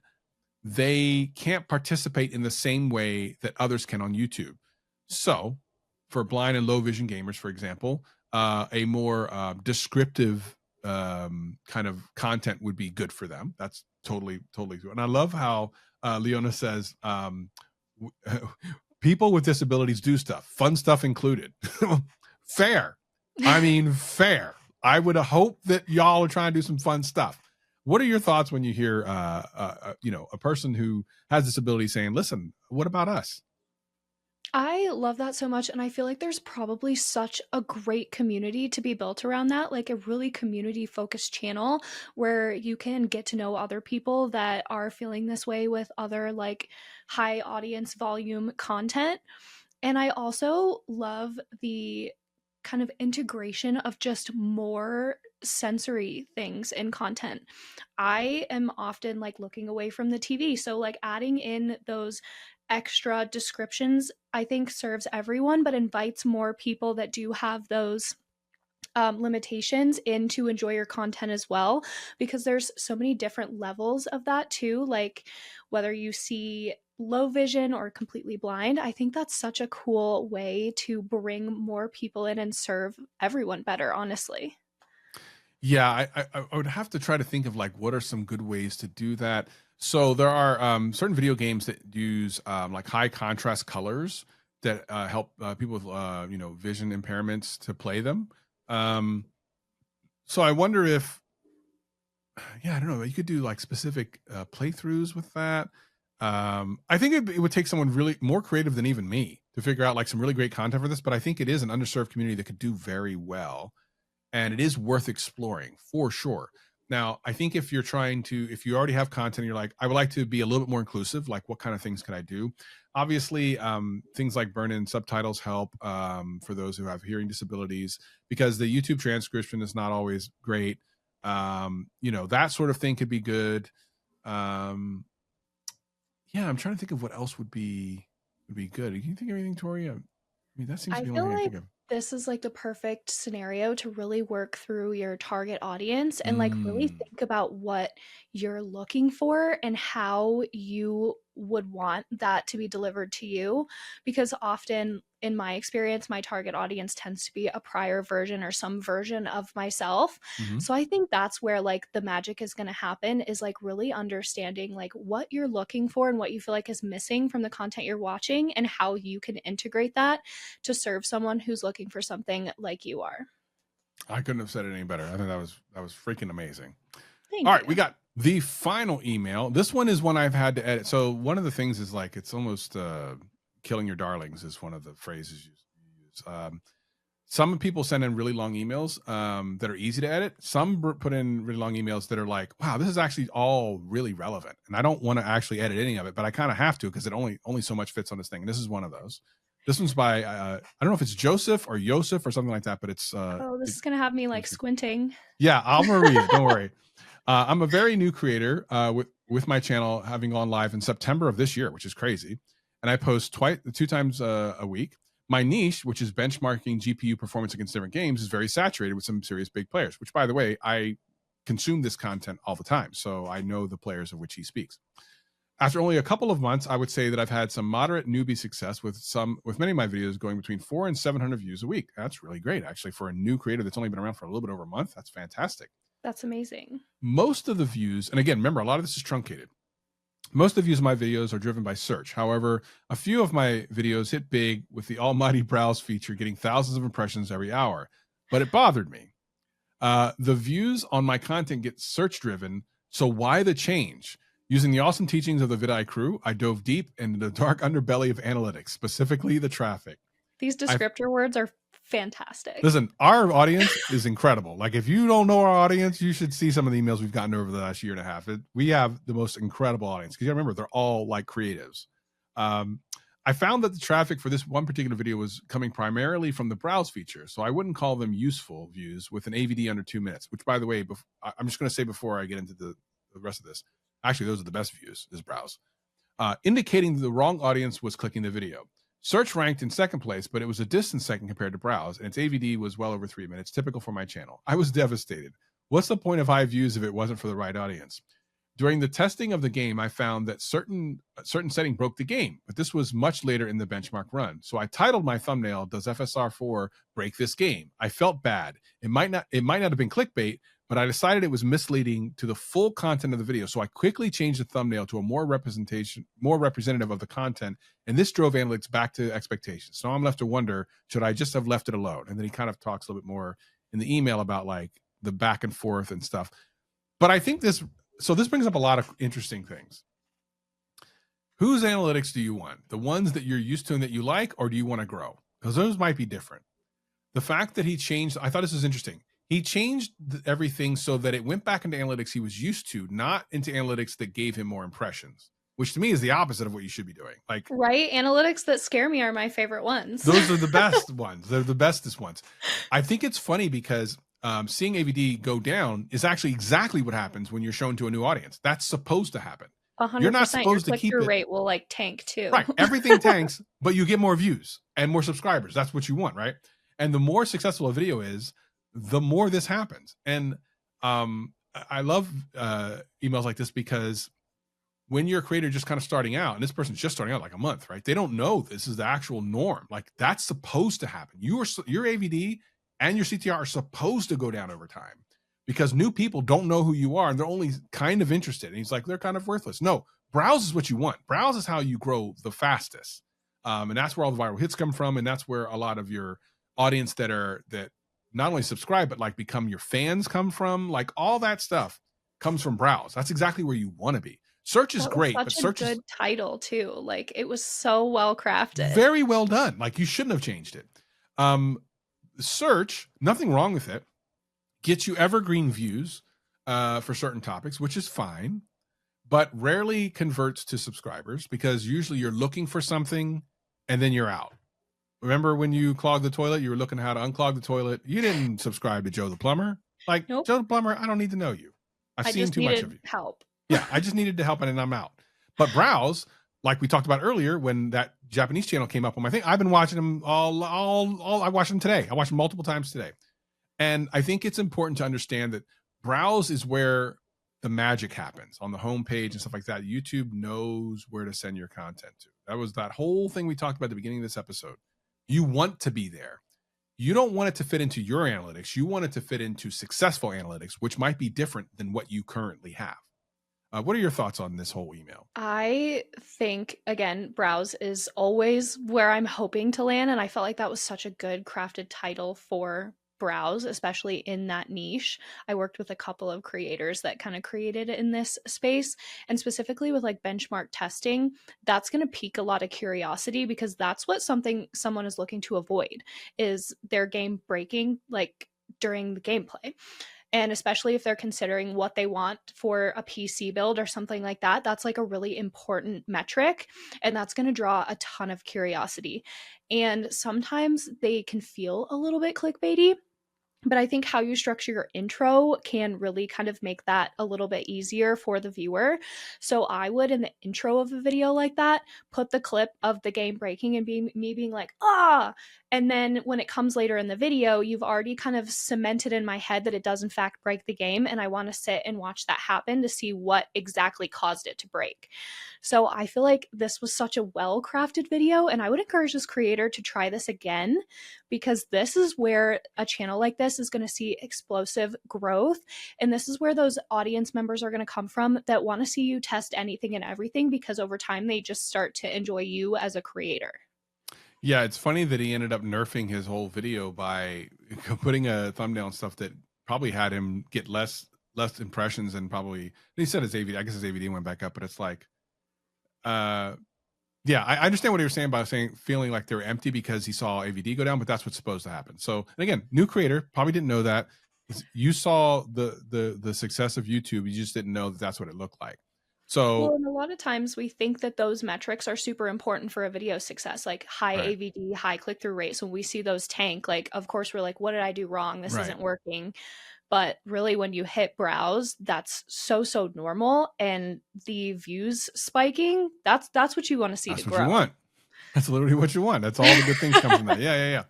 Speaker 1: they can't participate in the same way that others can on YouTube. So for blind and low vision gamers, for example, a more descriptive kind of content would be good for them. That's totally true. And I love how Leona says people with disabilities do stuff, fun stuff included. Fair. I mean, fair. I would hope that y'all are trying to do some fun stuff. What are your thoughts when you hear a person who has disability saying, listen, what about us?
Speaker 2: I love that so much, and I feel like there's probably such a great community to be built around that, like a really community-focused channel where you can get to know other people that are feeling this way with other like high audience volume content. And I also love the kind of integration of just more sensory things in content. I am often like looking away from the TV, so like adding in those extra descriptions I think serves everyone, but invites more people that do have those limitations in to enjoy your content as well, because there's so many different levels of that too, like whether you see low vision or completely blind. I think that's such a cool way to bring more people in and serve everyone better, honestly.
Speaker 1: Yeah, I would have to try to think of like what are some good ways to do that. So there are certain video games that use like high contrast colors that help people with vision impairments to play them. So I wonder if, yeah, I don't know, you could do like specific playthroughs with that. I think it would take someone really more creative than even me to figure out like some really great content for this. But I think it is an underserved community that could do very well, and it is worth exploring for sure. Now, I think if you already have content, you're like, I would like to be a little bit more inclusive, like what kind of things can I do? Obviously, things like burn-in subtitles help for those who have hearing disabilities, because the YouTube transcription is not always great. That sort of thing could be good. Yeah, I'm trying to think of what else would be good. Can you think of anything, Tori? I mean, that seems to
Speaker 2: I
Speaker 1: be the
Speaker 2: feel
Speaker 1: only thing I
Speaker 2: like
Speaker 1: think of.
Speaker 2: this is like the perfect scenario to really work through your target audience and like really
Speaker 1: Mm.
Speaker 2: think about what you're looking for and how you would want that to be delivered to you. Because often, in my experience, my target audience tends to be a prior version or some version of myself.
Speaker 1: Mhm.
Speaker 2: So I think that's where like the magic is going to happen, is like really understanding like what you're looking for and what you feel like is missing from the content you're watching, and how you can integrate that to serve someone who's looking for something like you are.
Speaker 1: I couldn't have said it any better. I think that was freaking amazing. All
Speaker 2: Thank
Speaker 1: right, we
Speaker 2: you.
Speaker 1: got the final email. This one is one I've had to edit. So one of the things is like, it's almost killing your darlings is one of the phrases you use. Some people send in really long emails that are easy to edit. Some put in really long emails that are like, wow, this is actually all really relevant. And I don't want to actually edit any of it, but I kind of have to, because it only so much fits on this thing. And this is one of those. This one's by I don't know if it's Joseph or Yosef or something like that, but it's
Speaker 2: Oh, this is gonna have me like squinting.
Speaker 1: yeah, I'm gonna read it. Don't worry. I'm a very new creator with my channel having gone live in September of this year, which is crazy. And I post two times a week. My niche, which is benchmarking GPU performance against different games, is very saturated with some serious big players, which, by the way, I consume this content all the time. So I know the players of which he speaks. After only a couple of months, I would say that I've had some moderate newbie success with many of my videos going between 400 and 700 views a week. That's really great, actually, for a new creator that's only been around for a little bit over a month. That's fantastic.
Speaker 2: That's amazing.
Speaker 1: Most of the views, and again, remember, a lot of this is truncated. Most of the views of my videos are driven by search. However, a few of my videos hit big with the almighty browse feature, getting thousands of impressions every hour. But it bothered me. The views on my content get search driven. So why the change? Using the awesome teachings of the VidIQ crew, I dove deep into the dark underbelly of analytics, specifically the traffic.
Speaker 2: These descriptor words are fantastic.
Speaker 1: Listen, our audience is incredible. Like, if you don't know our audience, you should see some of the emails we've gotten over the last year and a half. We have the most incredible audience, because you remember, they're all like creatives. I found that the traffic for this one particular video was coming primarily from the browse feature. So I wouldn't call them useful views with an AVD under 2 minutes, which, by the way, I'm just going to say before I get into the rest of this, actually, those are the best views, is browse, indicating the wrong audience was clicking the video. Search ranked in second place, but it was a distant second compared to browse, and its AVD was well over 3 minutes, typical for my channel. I was devastated. What's the point of high views if it wasn't for the right audience? During the testing of the game, I found that certain setting broke the game, but this was much later in the benchmark run. So I titled my thumbnail, "Does FSR4 break this game?" I felt bad. It might not have been clickbait, but I decided it was misleading to the full content of the video. So I quickly changed the thumbnail to a more representative of the content. And this drove analytics back to expectations. So I'm left to wonder, should I just have left it alone? And then he kind of talks a little bit more in the email about like the back and forth and stuff. But I think this brings up a lot of interesting things. Whose analytics do you want? The ones that you're used to and that you like, or do you want to grow? Because those might be different. The fact that he changed, I thought this was interesting. He changed everything so that it went back into analytics he was used to, not into analytics that gave him more impressions, which to me is the opposite of what you should be doing. Like,
Speaker 2: right? Analytics that scare me are my favorite ones.
Speaker 1: Those are the best ones. They're the bestest ones. I think it's funny because seeing AVD go down is actually exactly what happens when you're shown to a new audience. That's supposed to happen.
Speaker 2: 100%.
Speaker 1: You're not supposed to keep
Speaker 2: your
Speaker 1: it.
Speaker 2: Rate will like tank too.
Speaker 1: Right. Everything tanks, but you get more views and more subscribers. That's what you want, right? And the more successful a video is, the more this happens. And I love emails like this, because when you're a creator just kind of starting out, and this person's just starting out like a month, right? They don't know this is the actual norm. Like, that's supposed to happen. Your AVD and your CTR are supposed to go down over time, because new people don't know who you are and they're only kind of interested. And he's like, they're kind of worthless. No, browse is what you want. Browse is how you grow the fastest. And that's where all the viral hits come from. And that's where a lot of your audience that not only subscribe, but like become your fans come from. Like, all that stuff comes from browse. That's exactly where you want to be. Search is great, but search is a good
Speaker 2: title too. Like, it was so well crafted.
Speaker 1: Very well done. Like, you shouldn't have changed it. Search, nothing wrong with it. Gets you evergreen views for certain topics, which is fine, but rarely converts to subscribers, because usually you're looking for something and then you're out. Remember when you clogged the toilet, you were looking how to unclog the toilet. You didn't subscribe to Joe the Plumber. Like, nope. Joe the Plumber, I don't need to know you. I've seen too much of you.
Speaker 2: Help.
Speaker 1: Yeah, I just needed to help, and then I'm out. But browse, like we talked about earlier, when that Japanese channel came up on my thing, I've been watching them all I watched them today. I watched them multiple times today. And I think it's important to understand that browse is where the magic happens, on the homepage and stuff like that. YouTube knows where to send your content to. That was that whole thing we talked about at the beginning of this episode. You want to be there. You don't want it to fit into your analytics. You want it to fit into successful analytics, which might be different than what you currently have. What are your thoughts on this whole email?
Speaker 2: I think, again, browse is always where I'm hoping to land. And I felt like that was such a good crafted title for browse, especially in that niche. I worked with a couple of creators that kind of created in this space, and specifically with like benchmark testing, that's going to pique a lot of curiosity, because that's what someone is looking to avoid, is their game breaking like during the gameplay. And especially if they're considering what they want for a PC build or something like that, that's like a really important metric. And that's going to draw a ton of curiosity. And sometimes they can feel a little bit clickbaity, but I think how you structure your intro can really kind of make that a little bit easier for the viewer. So I would, in the intro of a video like that, put the clip of the game breaking and me being like, ah. And then when it comes later in the video, you've already kind of cemented in my head that it does in fact break the game. And I want to sit and watch that happen to see what exactly caused it to break. So I feel like this was such a well-crafted video, and I would encourage this creator to try this again, because this is where a channel like this is going to see explosive growth. And this is where those audience members are going to come from that want to see you test anything and everything, because over time they just start to enjoy you as a creator.
Speaker 1: Yeah, it's funny that he ended up nerfing his whole video by putting a thumbnail and stuff that probably had him get less impressions, and probably he said his AVD. I guess his AVD went back up, but it's like, yeah, I understand what you were saying about feeling like they're empty because he saw AVD go down, but that's what's supposed to happen. So, and again, new creator probably didn't know that. You saw the success of YouTube, you just didn't know that that's what it looked like. So,
Speaker 2: well, and a lot of times we think that those metrics are super important for a video success, like high
Speaker 1: right.
Speaker 2: AVD, high click-through rate. So when we see those tank, like, of course, we're like, what did I do wrong? This isn't working. But really, when you hit browse, that's so normal. And the views spiking, that's what you want to see to grow.
Speaker 1: That's what you want. That's literally what you want. That's all the good things come from that. Yeah.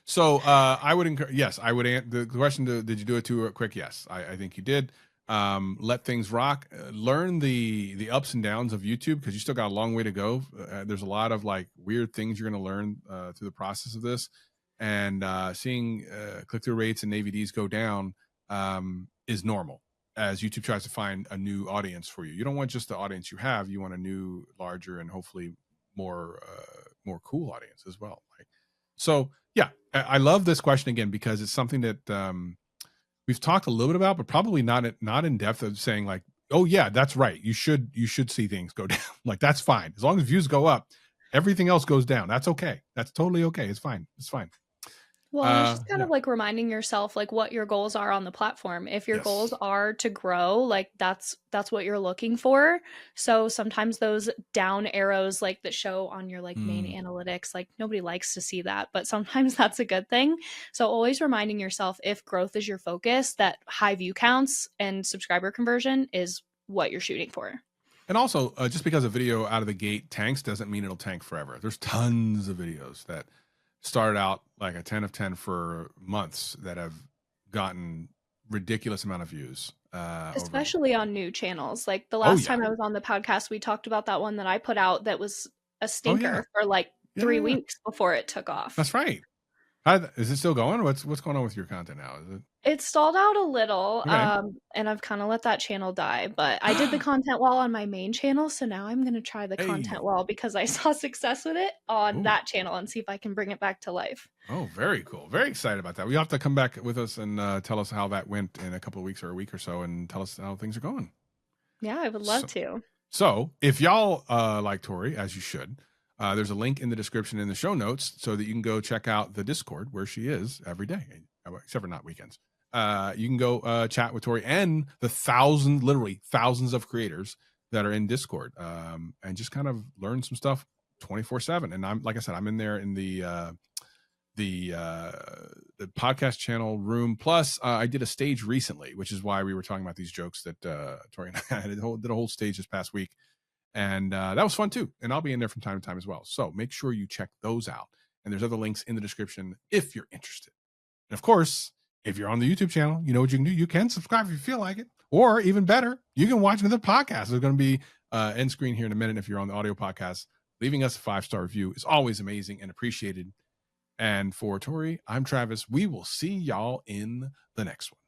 Speaker 1: So I would encourage, yes, I would the question, did you do it too quick? Yes, I think you did. Let things rock. Learn the ups and downs of YouTube, because you still got a long way to go. There's a lot of like weird things you're going to learn through the process of this, and seeing click-through rates and AVDs go down is normal as YouTube tries to find a new audience for you. You don't want just the audience you have. You want a new, larger, and hopefully more cool audience as well. Like, so yeah, I love this question again, because it's something that we've talked a little bit about, but probably not in depth, of saying like, oh yeah, that's right. You should see things go down. Like, that's fine. As long as views go up, everything else goes down. That's okay. That's totally okay. It's fine. It's fine.
Speaker 2: Well, and it's just kind of like reminding yourself like what your goals are on the platform. If your goals are to grow, like that's what you're looking for. So sometimes those down arrows like that show on your like main analytics, like nobody likes to see that, but sometimes that's a good thing. So always reminding yourself, if growth is your focus, that high view counts and subscriber conversion is what you're shooting for.
Speaker 1: And also, just because a video out of the gate tanks doesn't mean it'll tank forever. There's tons of videos that started out like a 10 of 10 for months that have gotten ridiculous amount of views.
Speaker 2: Especially on new channels. Like the last time I was on the podcast, we talked about that one that I put out that was a stinker for like 3 weeks before it took off.
Speaker 1: That's right. Is it still going? What's going on with your content now? Is it?
Speaker 2: It stalled out a little, and I've kind of let that channel die, but I did the content wall on my main channel, so now I'm going to try the content wall, because I saw success with it on that channel, and see if I can bring it back to life. Oh,
Speaker 1: very cool. Very excited about that. You have to come back with us and tell us how that went in a couple of weeks or a week or so, and tell us how things are going.
Speaker 2: Yeah, I would love to.
Speaker 1: So if y'all like Tori, as you should, there's a link in the description in the show notes so that you can go check out the Discord where she is every day, except for not weekends. You can go chat with Tori and the literally thousands of creators that are in Discord, and just kind of learn some stuff 24/7. And I'm, like I said, I'm in there in the podcast channel room. Plus, I did a stage recently, which is why we were talking about these jokes that Tori and I did a whole stage this past week. And that was fun too. And I'll be in there from time to time as well. So make sure you check those out. And there's other links in the description if you're interested. And of course, if you're on the YouTube channel, you know what you can do. You can subscribe if you feel like it. Or even better, you can watch another podcast. There's going to be end screen here in a minute. If you're on the audio podcast, leaving us a 5-star review is always amazing and appreciated. And for Tori, I'm Travis. We will see y'all in the next one.